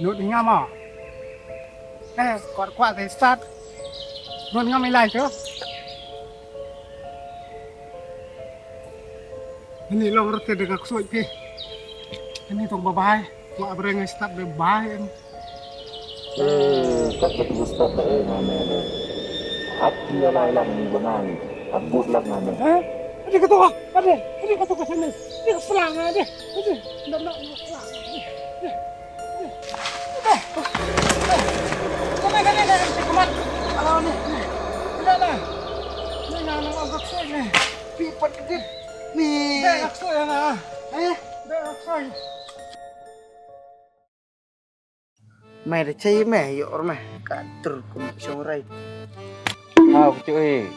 nút ngam à còn qua cái sát nút ngam lại chứ ini lo ngerti dengan kesuai pi ini tong babai mak bereng start babai tak betul stop namanya hati lalang benang abut lang namin ini ketua ada ini ketua ke sini ini keselang ada ini ndak keselang Kumat, kalau nih, udah lah, ini nang agak soy nih, pipat gede, nih, agak soy ya lah, agak soy. Mày để chơi mẹ dọ mày cả tur cùng sống ray. cuy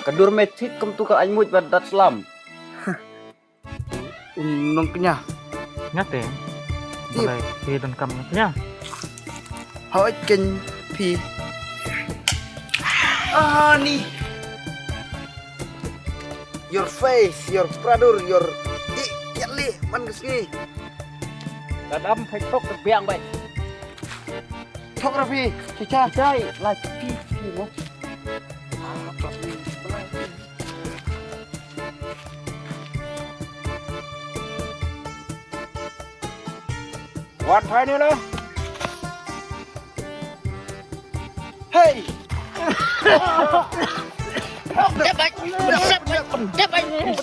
kedur metik kem tu ka anymuj badat selam Nông kenya. Nhắc đến boleh di dan kamu ya Hỏi kinh phi. Nih. Your face, your brother, your kali man kesini. dadam phải thốc được biang vậy Thok ra phi, cha. chơi là pi nó hoàn phải nữa đó Hey.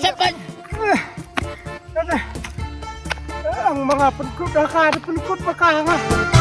Xếp anh Ang mga penkut dah kada penkut pakang ah.